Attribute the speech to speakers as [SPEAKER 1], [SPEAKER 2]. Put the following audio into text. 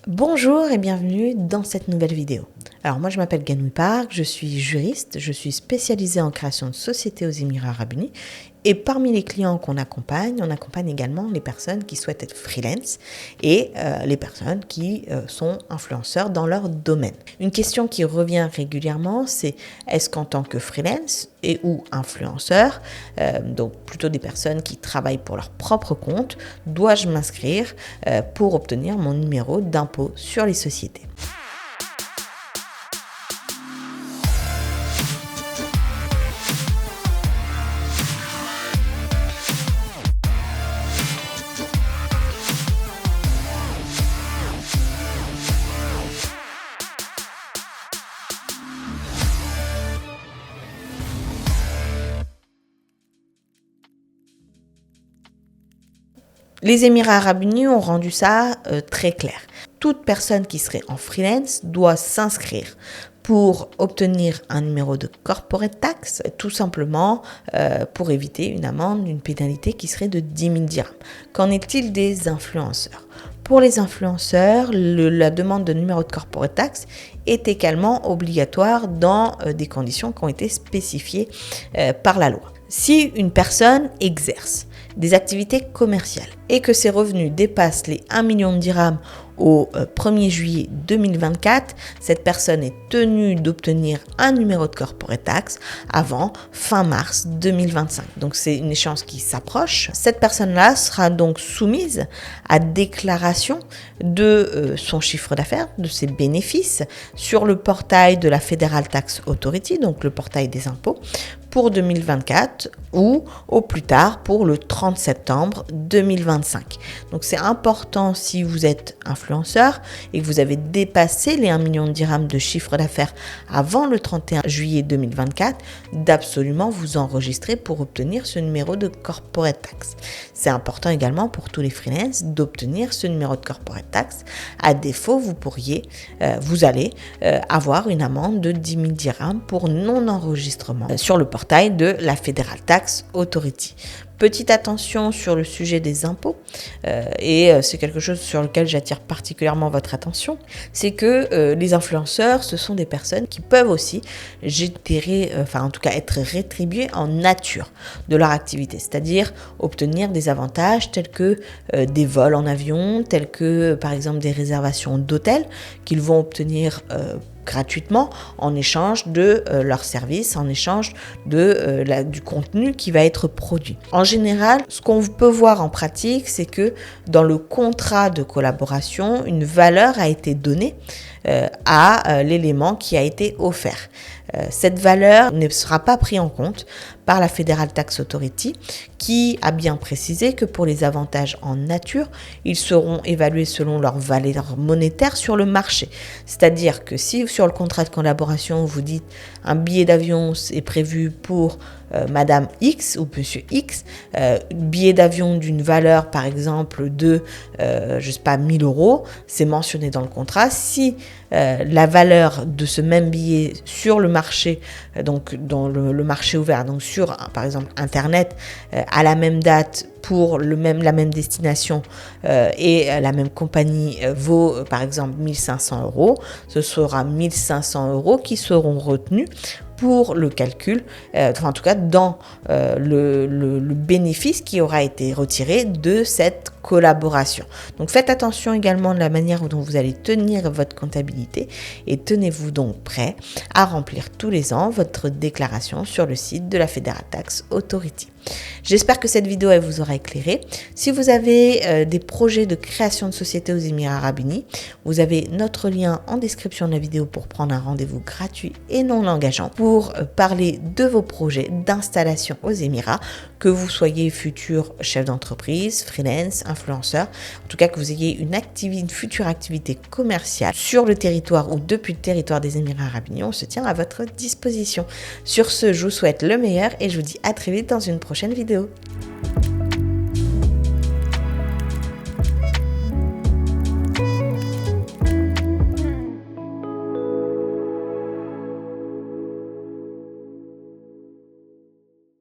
[SPEAKER 1] Bonjour et bienvenue dans cette nouvelle vidéo. Alors moi je m'appelle Ganoui Park, je suis juriste, je suis spécialisée en création de sociétés aux Émirats Arabes Unis et parmi les clients qu'on accompagne, on accompagne également les personnes qui souhaitent être freelance et les personnes qui sont influenceurs dans leur domaine. Une question qui revient régulièrement, c'est est-ce qu'en tant que freelance et ou influenceur, donc plutôt des personnes qui travaillent pour leur propre compte, dois-je m'inscrire pour obtenir mon numéro d'impôt sur les sociétés? Les Émirats Arabes Unis ont rendu ça très clair. Toute personne qui serait en freelance doit s'inscrire pour obtenir un numéro de corporate tax, tout simplement pour éviter une amende, une pénalité qui serait de 10 000 dirhams. Qu'en est-il des influenceurs ? Pour les influenceurs, la demande de numéro de corporate tax est également obligatoire dans des conditions qui ont été spécifiées par la loi. Si une personne exerce des activités commerciales et que ses revenus dépassent les 1 million de dirhams au 1er juillet 2024, cette personne est tenue d'obtenir un numéro de corporate tax avant fin mars 2025. Donc c'est une échéance qui s'approche. Cette personne-là sera donc soumise à déclaration de son chiffre d'affaires, de ses bénéfices sur le portail de la Federal Tax Authority, donc le portail des impôts, pour 2024 ou au plus tard pour le 30 septembre 2025. Donc c'est important si vous êtes influenceur et que vous avez dépassé les 1 million de dirhams de chiffre d'affaires avant le 31 juillet 2024 d'absolument vous enregistrer pour obtenir ce numéro de corporate tax. C'est important également pour tous les freelances d'obtenir ce numéro de corporate tax. À défaut, vous allez avoir une amende de 10 000 dirhams pour non-enregistrement sur le portail de la Federal Tax Authority. Petite attention sur le sujet des impôts, et c'est quelque chose sur lequel j'attire particulièrement votre attention, c'est que les influenceurs, ce sont des personnes qui peuvent aussi être rétribuées en nature de leur activité, c'est-à-dire obtenir des avantages tels que des vols en avion, tels que par exemple des réservations d'hôtels qu'ils vont obtenir gratuitement en échange de leur service, en échange du contenu qui va être produit. En général, ce qu'on peut voir en pratique, c'est que dans le contrat de collaboration, une valeur a été donnée à l'élément qui a été offert. Cette valeur ne sera pas prise en compte par la Federal Tax Authority qui a bien précisé que pour les avantages en nature, ils seront évalués selon leur valeur monétaire sur le marché. C'est-à-dire que si sur le contrat de collaboration, vous dites un billet d'avion est prévu pour Madame X ou Monsieur X, billet d'avion d'une valeur par exemple de 1 000 €, c'est mentionné dans le contrat. Si la valeur de ce même billet sur le marché, donc dans le marché ouvert, donc sur par exemple Internet, à la même date pour la même destination et la même compagnie vaut par exemple 1 500 €, ce sera 1 500 € qui seront retenus pour le calcul, en tout cas dans le bénéfice qui aura été retiré de cette collaboration. Donc faites attention également de la manière dont vous allez tenir votre comptabilité et tenez-vous donc prêt à remplir tous les ans votre déclaration sur le site de la Federal Tax Authority. J'espère que cette vidéo elle vous aura éclairé. Si vous avez des projets de création de société aux Émirats Arabes Unis, vous avez notre lien en description de la vidéo pour prendre un rendez-vous gratuit et non engageant pour parler de vos projets d'installation aux Émirats, que vous soyez futur chef d'entreprise, freelance, influenceur, en tout cas que vous ayez une future activité commerciale sur le territoire ou depuis le territoire des Émirats Arabes Unis, on se tient à votre disposition. Sur ce, je vous souhaite le meilleur et je vous dis à très vite dans une prochaine vidéo.